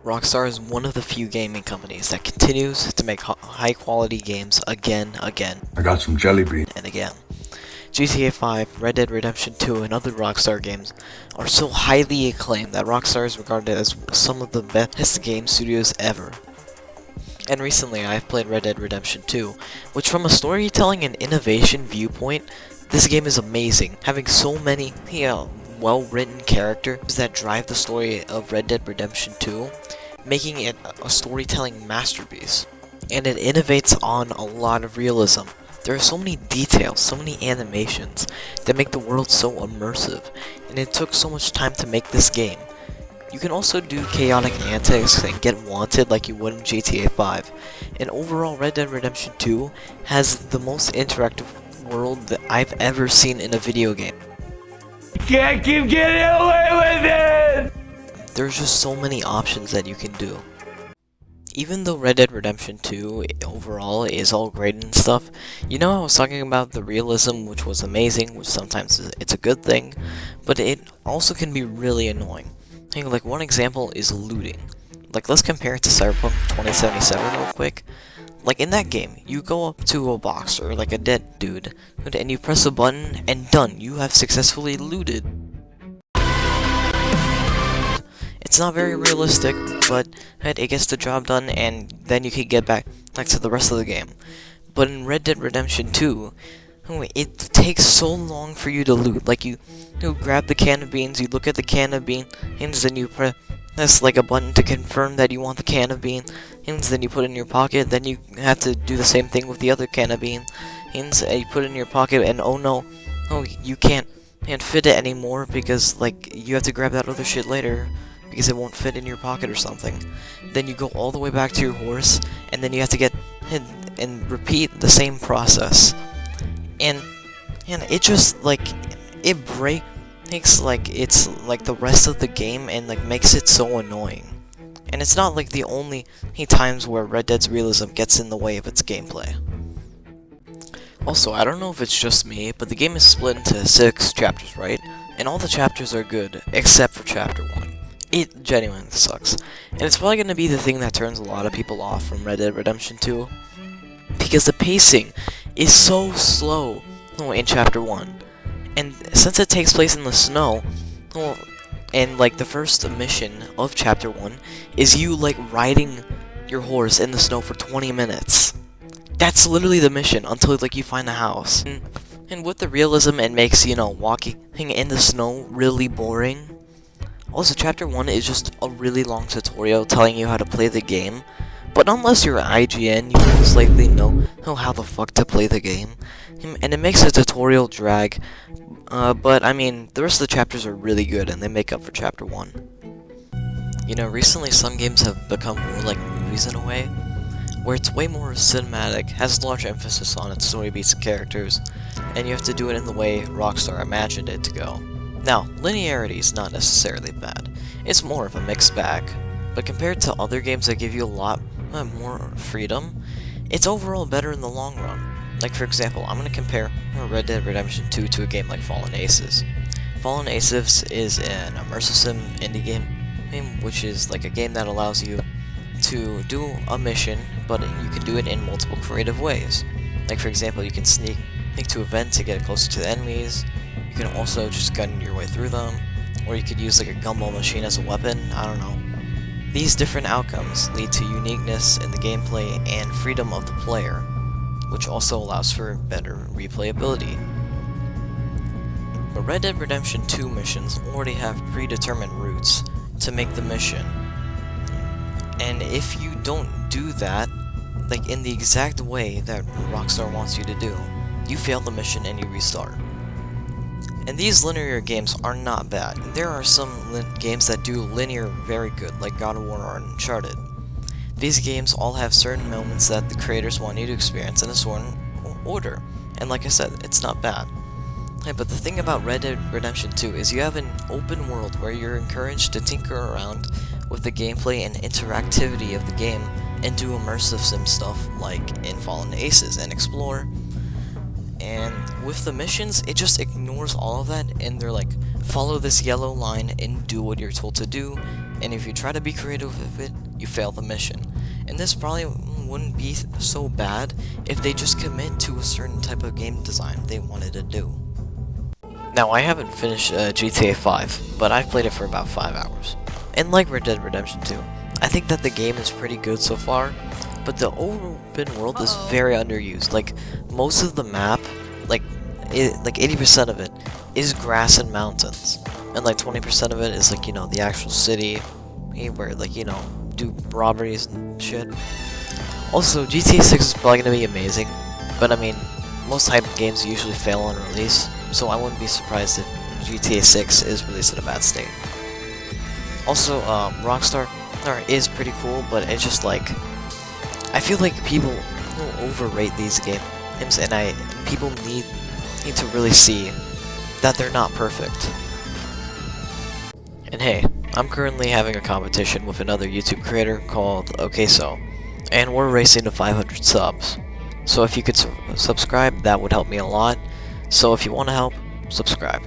Rockstar is one of the few gaming companies that continues to make high quality games again, I got some jelly beans. and again. GTA 5, Red Dead Redemption 2, and other Rockstar games are so highly acclaimed that Rockstar is regarded as some of the best game studios ever. And recently I've played Red Dead Redemption 2, which from a storytelling and innovation viewpoint, this game is amazing, having so many well-written characters that drive the story of Red Dead Redemption 2, making it a storytelling masterpiece. And it innovates on a lot of realism. There are so many details, so many animations that make the world so immersive, and it took so much time to make this game. You can also do chaotic antics and get wanted like you would in GTA 5, and overall Red Dead Redemption 2 has the most interactive world that I've ever seen in a video game. Can't keep getting away with it! There's just so many options that you can do. Even though Red Dead Redemption 2 overall is all great and stuff, you know I was talking about the realism, which was amazing, which sometimes it's a good thing, but it also can be really annoying. Like one example is looting. Like let's compare it to Cyberpunk 2077 real quick. Like in that game, you go up to a box or like a dead dude, and you press a button and done, you have successfully looted. It's not very realistic, but it gets the job done, and then you can get back to the rest of the game. But in Red Dead Redemption 2, it takes so long for you to loot. Like you grab the can of beans, you look at the can of beans, and then you press like a button to confirm that you want the can of beans, and then you put it in your pocket. Then you have to do the same thing with the other can of beans, and you put it in your pocket, and oh no, you can't fit it anymore because like you have to grab that other shit later, because it won't fit in your pocket or something. Then you go all the way back to your horse, and then you have to get and repeat the same process. And it just like it breaks like it's like the rest of the game and like makes it so annoying. And it's not like the only times where Red Dead's realism gets in the way of its gameplay. Also, I don't know if it's just me, but the game is split into 6 chapters, right? And all the chapters are good except for chapter 1. It genuinely sucks. And it's probably going to be the thing that turns a lot of people off from Red Dead Redemption 2. Because the pacing is so slow in chapter 1. And since it takes place in the snow, and like the first mission of chapter 1 is you like riding your horse in the snow for 20 minutes. That's literally the mission until like you find the house. And with the realism, it makes, walking in the snow really boring. Also, chapter 1 is just a really long tutorial telling you how to play the game, but unless you're IGN, you most likely know how the fuck to play the game, and it makes the tutorial drag, but I mean, the rest of the chapters are really good, and they make up for chapter 1. Recently some games have become more like movies in a way, where it's way more cinematic, has large emphasis on its story beats and characters, and you have to do it in the way Rockstar imagined it to go. Now, linearity is not necessarily bad, it's more of a mixed bag, but compared to other games that give you a lot more freedom, it's overall better in the long run. Like for example, I'm going to compare Red Dead Redemption 2 to a game like Fallen Aces. Fallen Aces is an immersive sim indie game, which is like a game that allows you to do a mission, but you can do it in multiple creative ways. Like for example, you can sneak to a vent to get closer to the enemies. You can also just gun your way through them, or you could use like a gumball machine as a weapon, I don't know. These different outcomes lead to uniqueness in the gameplay and freedom of the player, which also allows for better replayability. But Red Dead Redemption 2 missions already have predetermined routes to make the mission. And if you don't do that, like in the exact way that Rockstar wants you to do, you fail the mission and you restart. And these linear games are not bad. There are some games that do linear very good, like God of War or Uncharted. These games all have certain moments that the creators want you to experience in a certain order, and like I said, it's not bad. But the thing about Red Dead Redemption 2 is you have an open world where you're encouraged to tinker around with the gameplay and interactivity of the game and do immersive sim stuff like in Fallen Aces and explore. And with the missions, it just ignores all of that, and they're like, follow this yellow line and do what you're told to do, and if you try to be creative with it, you fail the mission. And this probably wouldn't be so bad if they just commit to a certain type of game design they wanted to do. Now, I haven't finished GTA 5, but I've played it for about 5 hours. And like Red Dead Redemption 2, I think that the game is pretty good so far, but the open world is very underused. Like, most of the map, like 80% of it, is grass and mountains. And like 20% of it is like, you know, the actual city, where like, you know, do robberies and shit. Also, GTA 6 is probably going to be amazing, but I mean, most hype games usually fail on release, so I wouldn't be surprised if GTA 6 is released in a bad state. Also, Rockstar is pretty cool, but it's just like, I feel like people overrate these games, and people need to really see that they're not perfect. And hey, I'm currently having a competition with another YouTube creator called OkSo, and we're racing to 500 subs. So if you could subscribe, that would help me a lot. So if you want to help, subscribe.